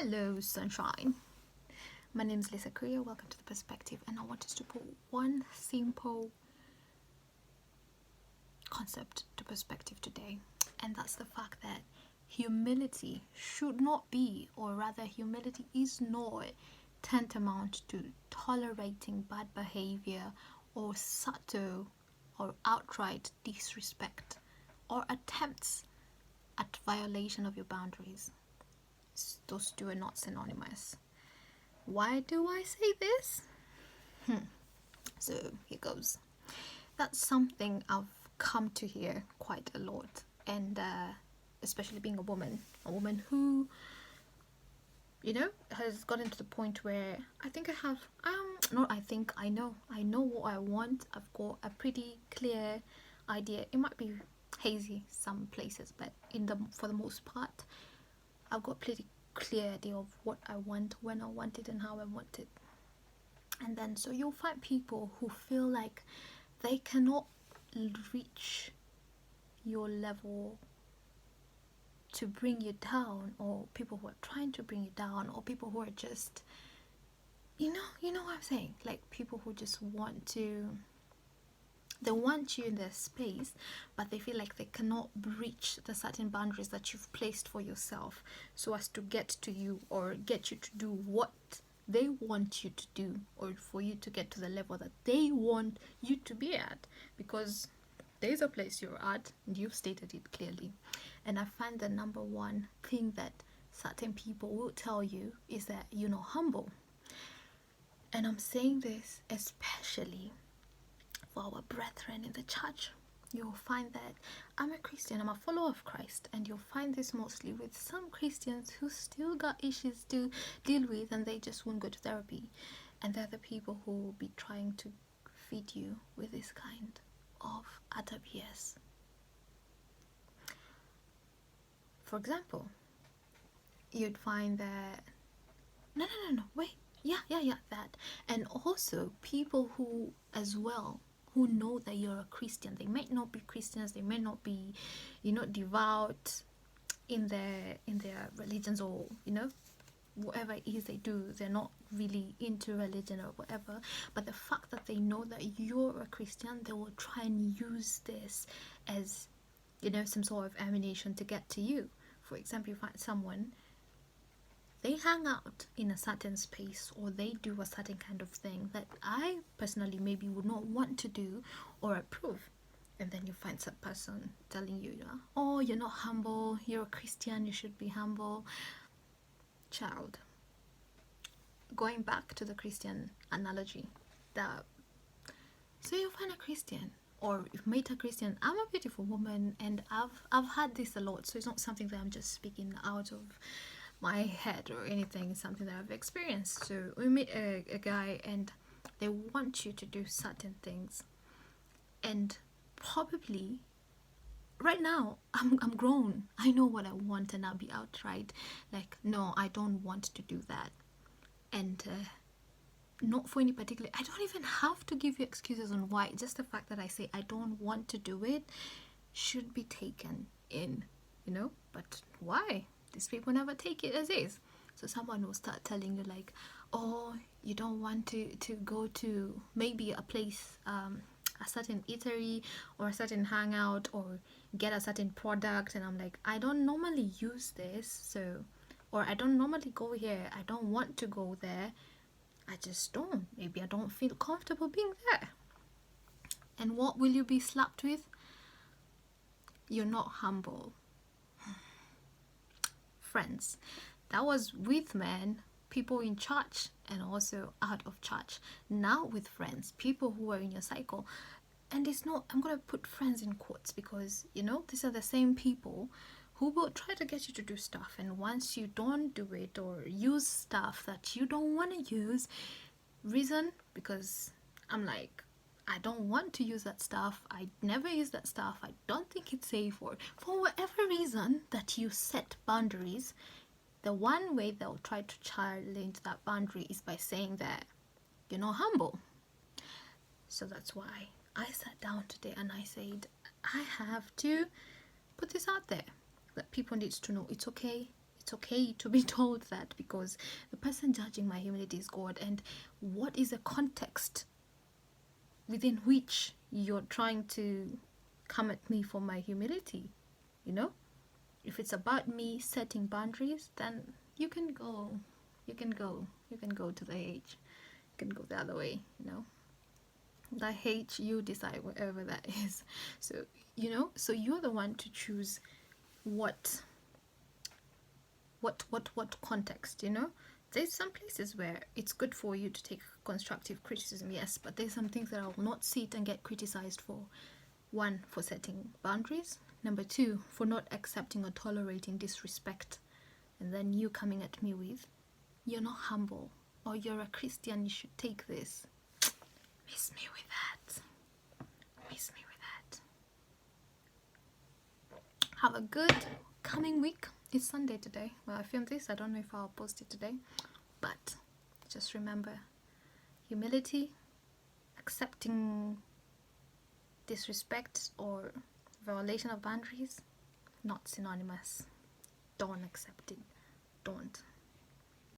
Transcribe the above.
Hello, sunshine. My name is Lisa Korea. Welcome to The Perspective, and I want us to put one simple concept to perspective today, and that's the fact that humility should not be, or rather, humility is not tantamount to tolerating bad behavior or subtle or outright disrespect or attempts at violation of your boundaries. Those two are not synonymous. Why do I say this? So here goes. That's something I've come to hear quite a lot, and especially being a woman who, has gotten to the point where I think I have, not I think, I know what I want. I've got a pretty clear idea. It might be hazy some places, but for the most part, I've got pretty clear idea of what I want, when I want it, and how I want it. And then so you'll find people who feel like they cannot reach your level to bring you down, or people who are trying to bring you down, or people who are just, you know what I'm saying, like people who just they want you in their space, but they feel like they cannot breach the certain boundaries that you've placed for yourself so as to get to you or get you to do what they want you to do, or for you to get to the level that they want you to be at, because there's a place you're at and you've stated it clearly. And I find the number one thing that certain people will tell you is that you're not humble. And I'm saying this especially for our brethren in the church. You'll find that I'm a Christian, I'm a follower of Christ, and you'll find this mostly with some Christians who still got issues to deal with and they just won't go to therapy. And they're the people who will be trying to feed you with this kind of utter BS. For example, you'd find that no, wait, yeah, that. And also people who as well who know that you're a Christian. They might not be Christians, they may not be, devout in their religions, or whatever it is they do, they're not really into religion or whatever, but the fact that they know that you're a Christian, they will try and use this as some sort of ammunition to get to you. For example, you find someone, they hang out in a certain space, or they do a certain kind of thing that I personally maybe would not want to do or approve. And then you find that person telling you, oh, you're not humble, you're a Christian, you should be humble. Child, going back to the Christian analogy, so you find a Christian, or you've met a Christian. I'm a beautiful woman, and I've had this a lot, so it's not something that I'm just speaking out of my head or anything. It's something that I've experienced. So we meet a guy, and they want you to do certain things, and probably right now I'm grown, I know what I want, and I'll be outright like, no, I don't want to do that. And not for any particular, I don't even have to give you excuses on why. Just the fact that I say I don't want to do it should be taken in, but why? These people never take it as is. So someone will start telling you like, oh, you don't want to go to maybe a place, a certain eatery or a certain hangout, or get a certain product, and I'm like, I don't normally use this, so, or I don't normally go here, I don't want to go there, I just don't, maybe I don't feel comfortable being there. And what will you be slapped with? You're not humble. Friends, that was with men, people in church and also out of church. Now with friends, people who are in your cycle. And it's not, I'm going to put friends in quotes, because these are the same people who will try to get you to do stuff, and once you don't do it or use stuff that you don't want to use, reason, because I'm like, I don't want to use that stuff, I never use that stuff, I don't think it's safe, or for whatever reason that you set boundaries, the one way they'll try to challenge that boundary is by saying that you're not humble. So that's why I sat down today and I said, I have to put this out there, that people need to know it's okay It's okay to be told that, because the person judging my humility is God. And what is the context within which you're trying to come at me for my humility? You know, if it's about me setting boundaries, then you can go. You can go to the H. You can go the other way, you know. The H, you decide wherever that is. So, you know, so you're the one to choose what context, you know. There's some places where it's good for you to take constructive criticism, yes, but there's some things that I will not sit and get criticized for. One, for setting boundaries. Number two, for not accepting or tolerating disrespect. And then you coming at me with, you're not humble, or you're a Christian, you should take this. Miss me with that. Miss me with that. Have a good coming week. It's Sunday today. Well, I filmed this. I don't know if I'll post it today. But just remember, humility, accepting disrespect or violation of boundaries, not synonymous. Don't accept it. Don't.